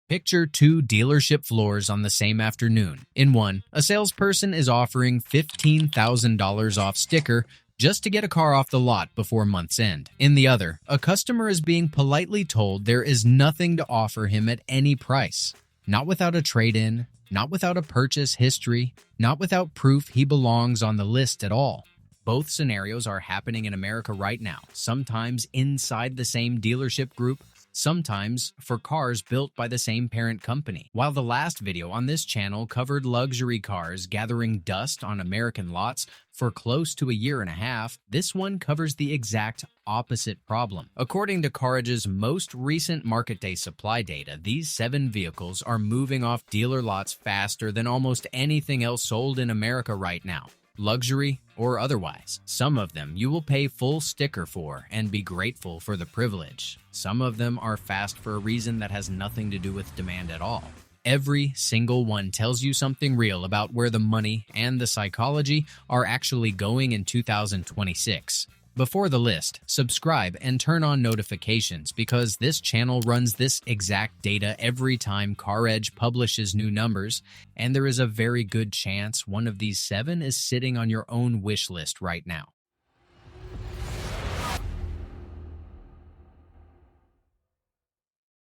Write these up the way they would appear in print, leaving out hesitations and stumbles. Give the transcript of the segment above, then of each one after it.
Picture two dealership floors on the same afternoon. In one, a salesperson is offering $15,000 off sticker just to get a car off the lot before month's end. In the other, a customer is being politely told there is nothing to offer him at any price. Not without a trade-in, not without a purchase history, not without proof he belongs on the list at all. Both scenarios are happening in America right now, sometimes inside the same dealership group, sometimes for cars built by the same parent company. While the last video on this channel covered luxury cars gathering dust on American lots for close to a year and a half, this one covers the exact opposite problem. According to CarEdge's most recent market day supply data, these 7 vehicles are moving off dealer lots faster than almost anything else sold in America right now, luxury or otherwise. Some of them you will pay full sticker for and be grateful for the privilege. Some of them are fast for a reason that has nothing to do with demand at all. Every single one tells you something real about where the money and the psychology are actually going in 2026. Before the list, subscribe and turn on notifications because this channel runs this exact data every time CarEdge publishes new numbers, and there is a very good chance one of these 7 is sitting on your own wish list right now.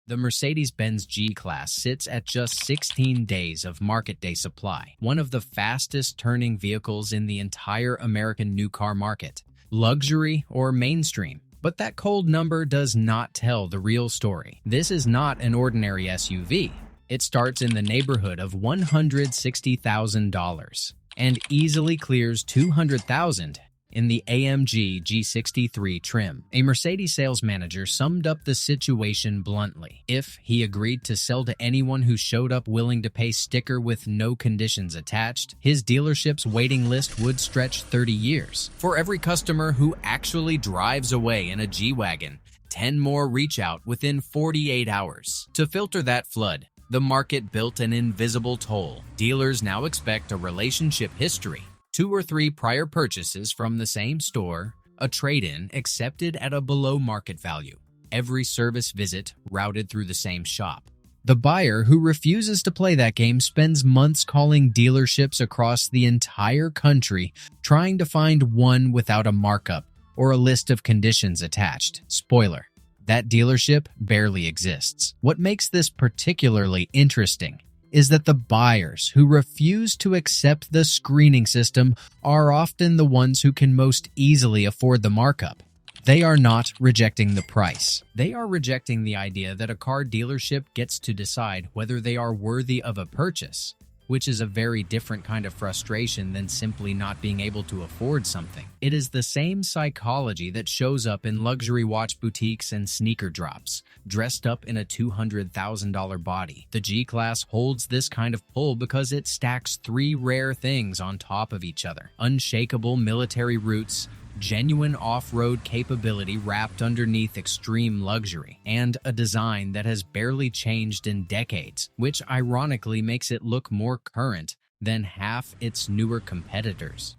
The Mercedes-Benz G-Class sits at just 16 days of market day supply, one of the fastest turning vehicles in the entire American new car market. Luxury or mainstream. But that cold number does not tell the real story. This is not an ordinary SUV. It starts in the neighborhood of $160,000 and easily clears $200,000 in the AMG G63 trim. A Mercedes sales manager summed up the situation bluntly. If he agreed to sell to anyone who showed up willing to pay sticker with no conditions attached, his dealership's waiting list would stretch 30 years. For every customer who actually drives away in a G-Wagon, 10 more reach out within 48 hours. To filter that flood, the market built an invisible toll. Dealers now expect a relationship history, 2 or 3 prior purchases from the same store, a trade-in accepted at a below-market value, every service visit routed through the same shop. The buyer who refuses to play that game spends months calling dealerships across the entire country trying to find one without a markup or a list of conditions attached. Spoiler: that dealership barely exists. What makes this particularly interesting is that the buyers who refuse to accept the screening system are often the ones who can most easily afford the markup. They are not rejecting the price. They are rejecting the idea that a car dealership gets to decide whether they are worthy of a purchase, which is a very different kind of frustration than simply not being able to afford something. It is the same psychology that shows up in luxury watch boutiques and sneaker drops, dressed up in a $200,000 body. The G-Class holds this kind of pull because it stacks 3 rare things on top of each other: unshakable military roots, genuine off-road capability wrapped underneath extreme luxury, and a design that has barely changed in decades, which ironically makes it look more current than half its newer competitors.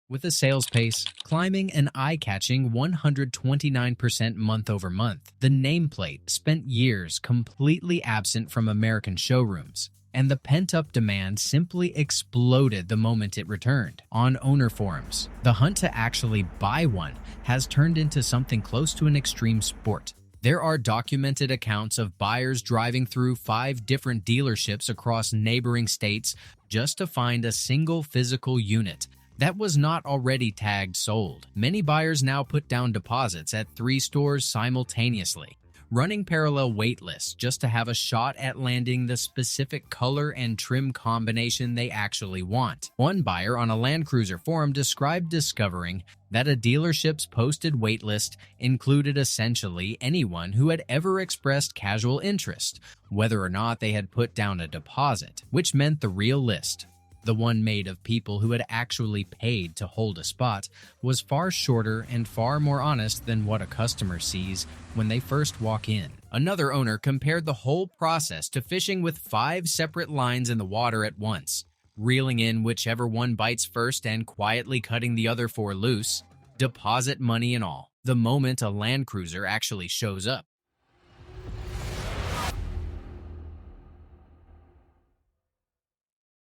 With a sales pace climbing an eye-catching 129% month-over-month, the nameplate spent years completely absent from American showrooms, and the pent-up demand simply exploded the moment it returned. On owner forums, the hunt to actually buy one has turned into something close to an extreme sport. There are documented accounts of buyers driving through 5 different dealerships across neighboring states just to find a single physical unit that was not already tagged sold. Many buyers now put down deposits at 3 stores simultaneously, running parallel wait lists just to have a shot at landing the specific color and trim combination they actually want. One buyer on a Land Cruiser forum described discovering that a dealership's posted wait list included essentially anyone who had ever expressed casual interest, whether or not they had put down a deposit, which meant the real list, the one made of people who had actually paid to hold a spot, was far shorter and far more honest than what a customer sees when they first walk in. Another owner compared the whole process to fishing with 5 separate lines in the water at once, reeling in whichever one bites first and quietly cutting the other 4 loose, deposit money and all. the moment a Land Cruiser actually shows up.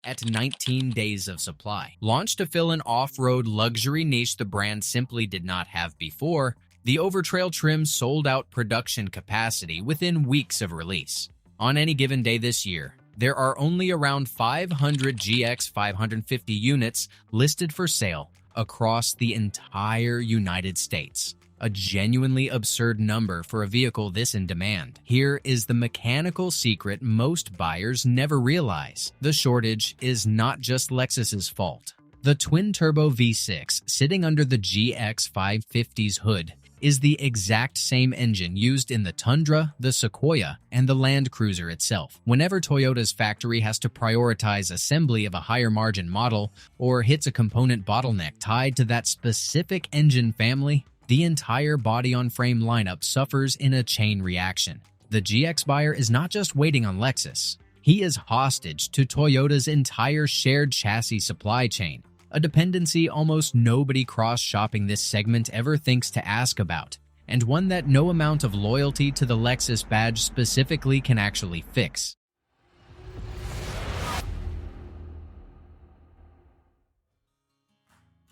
At 19 days of supply. Launched to fill an off-road luxury niche the brand simply did not have before, the Overtrail trim sold out production capacity within weeks of release. On any given day this year, there are only around 500 GX 550 units listed for sale across the entire United States. A genuinely absurd number for a vehicle this in demand. Here is the mechanical secret most buyers never realize. The shortage is not just Lexus's fault. The twin-turbo V6 sitting under the GX 550's hood is the exact same engine used in the Tundra, the Sequoia, and the Land Cruiser itself. Whenever Toyota's factory has to prioritize assembly of a higher margin model or hits a component bottleneck tied to that specific engine family, the entire body-on-frame lineup suffers in a chain reaction. The GX buyer is not just waiting on Lexus. He is hostage to Toyota's entire shared chassis supply chain, a dependency almost nobody cross-shopping this segment ever thinks to ask about, and one that no amount of loyalty to the Lexus badge specifically can actually fix.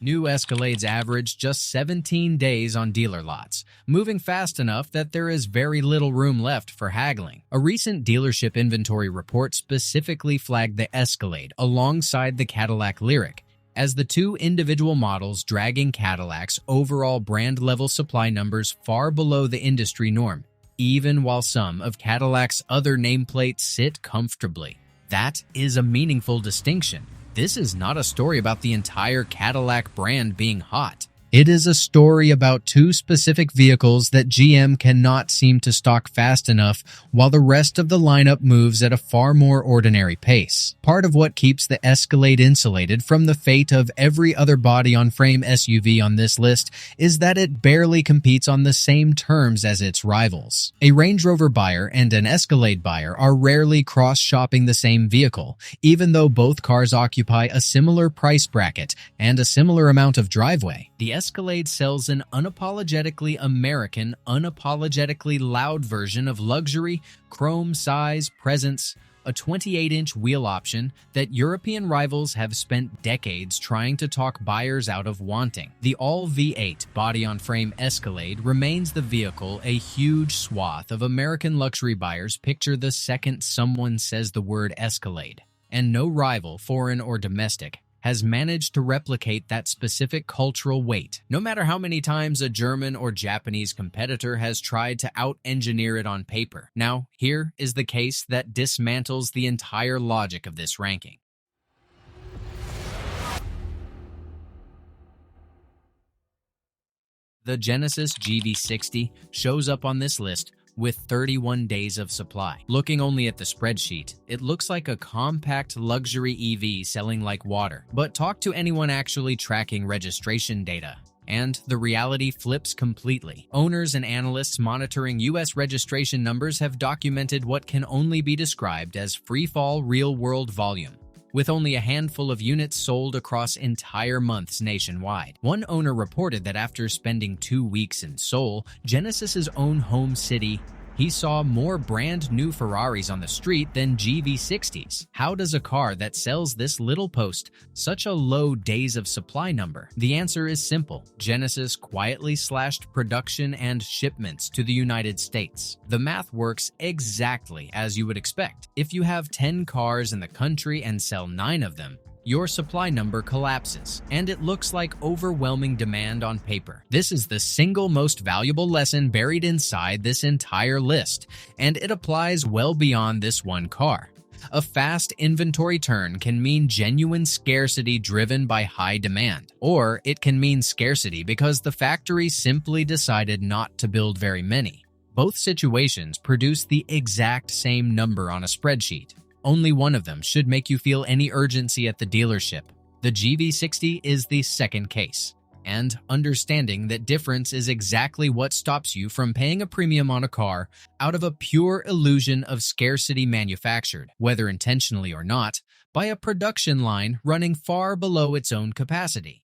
New Escalades average just 17 days on dealer lots, moving fast enough that there is very little room left for haggling. A recent dealership inventory report specifically flagged the Escalade alongside the Cadillac Lyriq as the two individual models dragging Cadillac's overall brand-level supply numbers far below the industry norm, even while some of Cadillac's other nameplates sit comfortably. That is a meaningful distinction. This is not a story about the entire Cadillac brand being hot. It is a story about two specific vehicles that GM cannot seem to stock fast enough while the rest of the lineup moves at a far more ordinary pace. Part of what keeps the Escalade insulated from the fate of every other body-on-frame SUV on this list is that it barely competes on the same terms as its rivals. A Range Rover buyer and an Escalade buyer are rarely cross-shopping the same vehicle, even though both cars occupy a similar price bracket and a similar amount of driveway. The Escalade sells an unapologetically American, unapologetically loud version of luxury, chrome size, presence, a 28-inch wheel option that European rivals have spent decades trying to talk buyers out of wanting. The all-V8 body-on-frame Escalade remains the vehicle a huge swath of American luxury buyers picture the second someone says the word Escalade, and no rival, foreign or domestic, has managed to replicate that specific cultural weight, no matter how many times a German or Japanese competitor has tried to out-engineer it on paper. Now, here is the case that dismantles the entire logic of this ranking. The Genesis GV60 shows up on this list with 31 days of supply. Looking only at the spreadsheet, it looks like a compact luxury EV selling like water. But talk to anyone actually tracking registration data, and the reality flips completely. Owners and analysts monitoring US registration numbers have documented what can only be described as free-fall real-world volume, with only a handful of units sold across entire months nationwide. One owner reported that after spending 2 weeks in Seoul, Genesis's own home city, he saw more brand new Ferraris on the street than GV60s. How does a car that sells this little post such a low days of supply number? The answer is simple. Genesis quietly slashed production and shipments to the United States. The math works exactly as you would expect. If you have 10 cars in the country and sell 9 of them, your supply number collapses, and it looks like overwhelming demand on paper. This is the single most valuable lesson buried inside this entire list, and it applies well beyond this one car. A fast inventory turn can mean genuine scarcity driven by high demand, or it can mean scarcity because the factory simply decided not to build very many. Both situations produce the exact same number on a spreadsheet. Only one of them should make you feel any urgency at the dealership. The GV60 is the second case, and understanding that difference is exactly what stops you from paying a premium on a car out of a pure illusion of scarcity manufactured, whether intentionally or not, by a production line running far below its own capacity.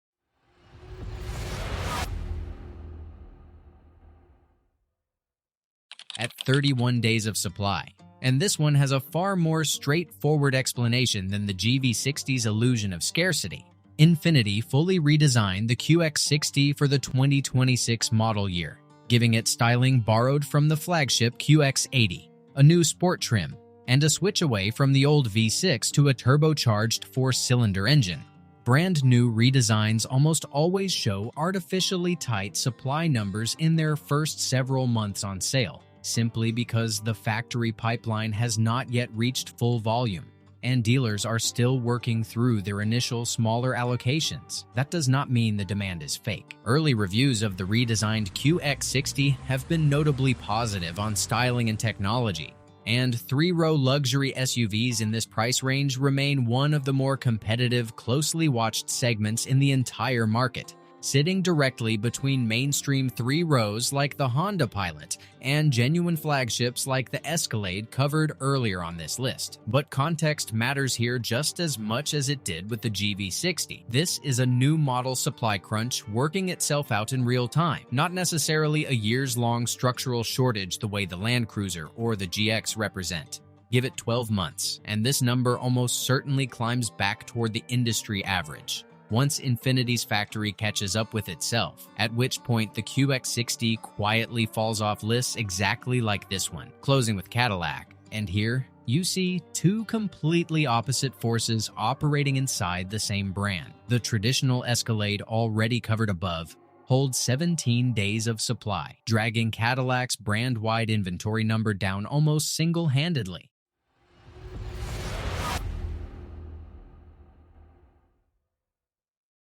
at 31 days of supply. And this one has a far more straightforward explanation than the GV60's illusion of scarcity. Infiniti fully redesigned the QX60 for the 2026 model year, giving it styling borrowed from the flagship QX80, a new sport trim, and a switch away from the old V6 to a turbocharged four-cylinder engine. Brand new redesigns almost always show artificially tight supply numbers in their first several months on sale, simply because the factory pipeline has not yet reached full volume, and dealers are still working through their initial smaller allocations. That does not mean the demand is fake. Early reviews of the redesigned QX60 have been notably positive on styling and technology, and three-row luxury SUVs in this price range remain one of the more competitive, closely watched segments in the entire market, sitting directly between mainstream three-rows like the Honda Pilot and genuine flagships like the Escalade covered earlier on this list. But context matters here just as much as it did with the GV60. This is a new model supply crunch working itself out in real time, not necessarily a years-long structural shortage the way the Land Cruiser or the GX represent. Give it 12 months, and this number almost certainly climbs back toward the industry average, once Infiniti's factory catches up with itself, at which point the QX60 quietly falls off lists exactly like this one, closing with Cadillac. And here, you see two completely opposite forces operating inside the same brand. The traditional Escalade, already covered above, holds 17 days of supply, dragging Cadillac's brand-wide inventory number down almost single-handedly.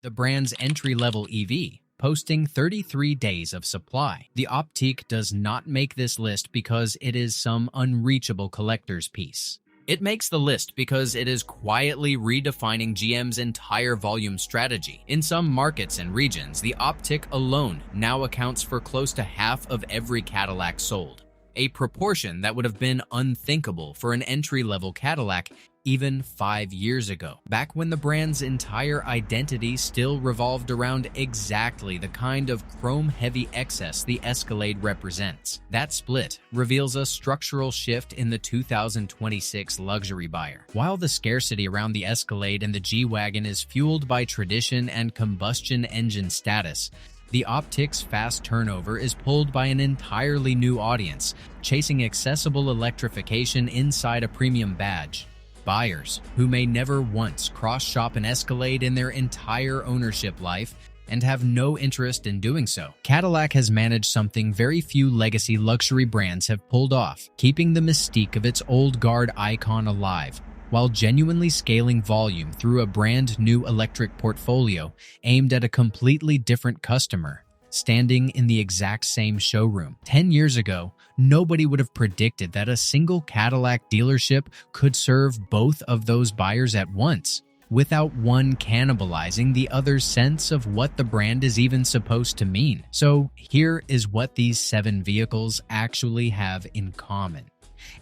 The brand's entry-level EV, posting 33 days of supply. The Optiq does not make this list because it is some unreachable collector's piece. It makes the list because it is quietly redefining GM's entire volume strategy. In some markets and regions, the Optiq alone now accounts for close to half of every Cadillac sold, a proportion that would have been unthinkable for an entry-level Cadillac even 5 years ago, back when the brand's entire identity still revolved around exactly the kind of chrome-heavy excess the Escalade represents. That split reveals a structural shift in the 2026 luxury buyer. While the scarcity around the Escalade and the G-Wagon is fueled by tradition and combustion engine status, the Optiq's fast turnover is pulled by an entirely new audience, chasing accessible electrification inside a premium badge. Buyers who may never once cross-shop an Escalade in their entire ownership life and have no interest in doing so. Cadillac has managed something very few legacy luxury brands have pulled off, keeping the mystique of its old guard icon alive, while genuinely scaling volume through a brand new electric portfolio aimed at a completely different customer, standing in the exact same showroom. 10 years ago, nobody would have predicted that a single Cadillac dealership could serve both of those buyers at once, without one cannibalizing the other's sense of what the brand is even supposed to mean. So here is what these 7 vehicles actually have in common,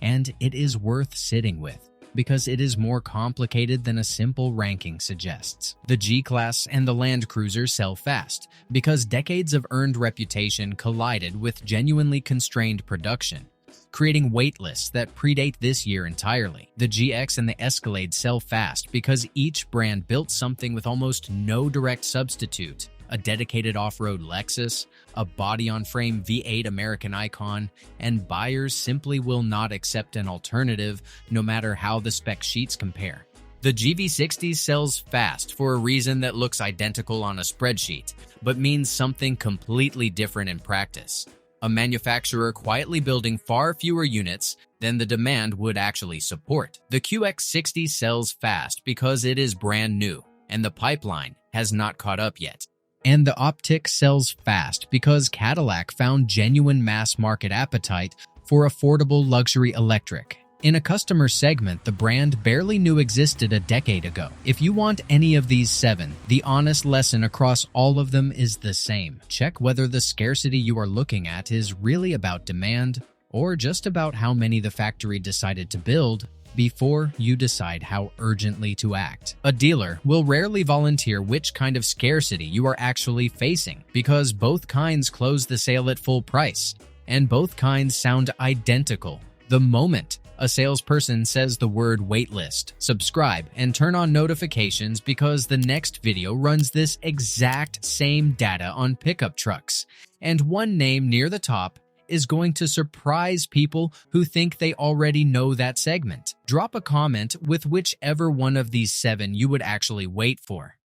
and it is worth sitting with, because it is more complicated than a simple ranking suggests. The G-Class and the Land Cruiser sell fast, because decades of earned reputation collided with genuinely constrained production, creating wait lists that predate this year entirely. The GX and the Escalade sell fast because each brand built something with almost no direct substitute: a dedicated off-road Lexus, a body-on-frame V8 American icon, and buyers simply will not accept an alternative no matter how the spec sheets compare. The GV60 sells fast for a reason that looks identical on a spreadsheet, but means something completely different in practice. A manufacturer quietly building far fewer units than the demand would actually support. The QX60 sells fast because it is brand new, and the pipeline has not caught up yet. And the Optiq sells fast because Cadillac found genuine mass market appetite for affordable luxury electric, in a customer segment the brand barely knew existed a decade ago. If you want any of these 7, the honest lesson across all of them is the same. Check whether the scarcity you are looking at is really about demand or just about how many the factory decided to build before you decide how urgently to act. A dealer will rarely volunteer which kind of scarcity you are actually facing, because both kinds close the sale at full price, and both kinds sound identical. The moment a salesperson says the word waitlist, subscribe and turn on notifications because the next video runs this exact same data on pickup trucks. And one name near the top is going to surprise people who think they already know that segment. Drop a comment with whichever one of these 7 you would actually wait for.